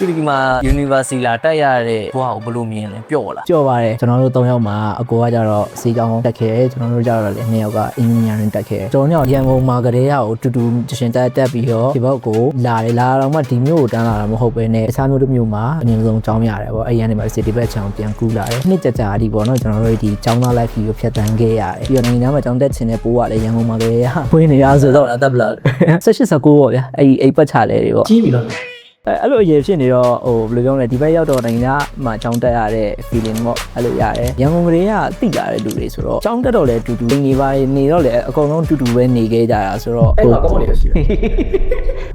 ဒီမှာ University လာတက်ရတဲ့ဘွားကိုဘယ်လိုမြင်လဲပျော့လား ကြော်ပါတယ်ကျွန်တော်တို့၃ယောက်မှာအကိုကကြတော့စီကောင်းတက်ခဲ့ကျွန်တော်တို့ကြတော့လည်း၂ယောက်က engineering တက်ခဲ့ကျွန်တော်တို့ရန်ကုန်မှာကလေးရောက်တူတူရှင်တက်ပြီးတော့ဒီဘက်ကိုလာတော့မှဒီမျိုးကိုတန်းလာတာမဟုတ်ပဲနဲ့အခြားမျိုးတစ်မျိုးမှာအနည်းဆုံးကျောင်းရတယ်ပေါ့အဲ့ရန်နေမှာ city ဘက်ချောင်းပြန်ကူးလာတယ်နှစ်ကြာဒီပေါ့နော်ကျွန်တော်တို့ဒီကျောင်းသား life ကိုဖြတ်တန်းခဲ့ရတယ်ပြီးတော့နိုင်ငံသားမှာကျောင်းတက်ချင်တဲ့ပိုးကလည်းရန်ကုန်မှာကလေးရဖွေးနေရဆိုတော့တက်ပလာ18-19ပေါ့ဗျာအဲ့အိပ်ပတ်ချလဲတွေပေါ့ကြီးပြီလားအဲ့လိုအရေးဖြစ်နေတော့ဟိုဘယ်လိုပြောမလဲဒီဘက်ရောက်တော့နိုင်ငံမှာကျောင်းတက်ရတဲ့ feeling ပေါ့အဲ့လိုရတယ်ရန်ကုန်ကလေးကတိလာတဲ့လူတွေဆိုတော့ကျောင်းတက်တော့လဲတူတူနေပါနေတော့လဲအကုန်လုံးတူတူပဲနေခဲ့ကြတာဆိုတော့ဟိုကောင်းနေရရှိ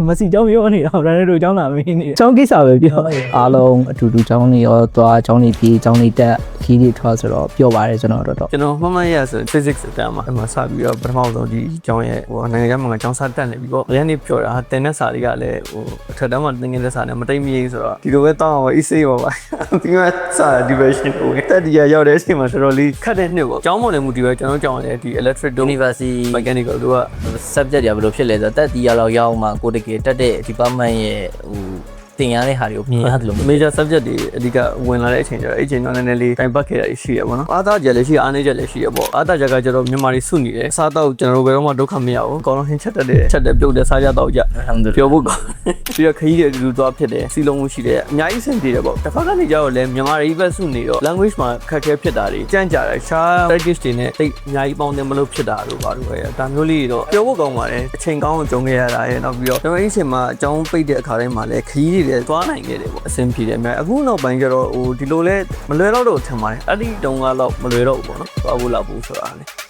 မစီကျောင်းပြောနေတော့ဒါနဲ့တို့ကျောင်းလာမင်းနေကျောင်းကိစ္စပဲပြောအားလုံးအတူတူကျောင်းနေရောသွားကျောင်းနေပြီးကျောင်းနေတက်ခီးတွေထွက်ဆိုတော့ပြောပါတယ်ကျွန်တော်တော့ကျွန်တော်မှတ်မှတ်ရဆို physics အတန်းမှာအမှစပြီးတော့ပထမဆုံးဒီကျောင်းရဲ့ဟိုနိုင်ငံခြားမှာကျောင်းစတက်နေပြီးတော့အရင်နေ့ပြောတာတင်တဲ့စာတွေကလည်းဟိုအထက်တန်းမှာသင်ငယ်တဲ့စာနဲ့မတိတ်မရေးဆိုတော့ဒီလိုပဲတောင်းအောင် easy ပါပါဒီမှာစာ division ကိုတက်ဒီရောက်တဲ့အချိန်မှာတော်တော်လေးခက်တဲ့နှစ်ပေါ့ကျောင်းမနေမှုဒီပဲကျွန်တော်ကျောင်းရဲ့ဒီ electric University mechanical တို့က subject တွေဘယ်လိုဖြစ်လဲဆိုတော့တက်တီရလောက်ရောက်မှကိုတကယ်တက်တဲ့ department ရဲ့ဟိုတင်ရတဲ့ဟာတွေကိုမြင်ရတယ်လို့ major subject တွေအဓိကဝင်လာတဲ့အချိန်ကျတော့အဲ့ချိန်တော့နည်းနည်းလေးတိုင်ပတ်ခဲ့တာရှိရပါတော့အားသားကြလည်းရှိအားနည်းကြလည်းရှိရပေါ့အားသားကြကကျတော့မြန်မာတွေစုနေတယ်စားတော့ကျွန်တော်တို့ဘယ်တော့မှဒုက္ခမရဘူးအကောင်လုံးဟင်းချက်တက်ပြုတ်တဲ့စားကြတော့ကြပြောဖို့ကောပြီးတော့ခရီးတွေအတူတူသွားဖြစ်တယ်စီလုံးမှုရှိတယ်အများကြီးဆင်ပြေတယ်ပေါ့တစ်ခါကနေကျတော့လည်းမြန်မာတွေပဲစုနေတော့ language မှာခက်ခဲဖြစ်တာတွေကြမ်းကြတယ်ရှား practice တွေနဲ့တိတ်အများကြီးပေါင်းတယ်မလို့ဖြစ်တာတို့ပါတော့ပဲဒါမျိုးလေးတော့ပြောဖို့ကောင်းပါတယ်အချိန်ကောင်းကိုကြုံခဲ့ရတာရဲ့နောက်ပြီးတော့ကျွန်တော်အဲ့အချိန်မှာအကြောင်းပိတ်တဲ့အခါတိုင်းမှာလည်းခရီးတွေလည်းသွားနိုင်ခဲ့တယ်ပေါ့အဆင်ပြေတယ်အများအခုနောက်ပိုင်းကျတော့ဟိုဒီလိုလဲမလွယ်တော့ထင်ပါတယ်အဲ့ဒီတုန်းကတော့မလွယ်တော့ဘူးပေါ့နော်သွားဖို့လာဖို့ဆိုတာလေ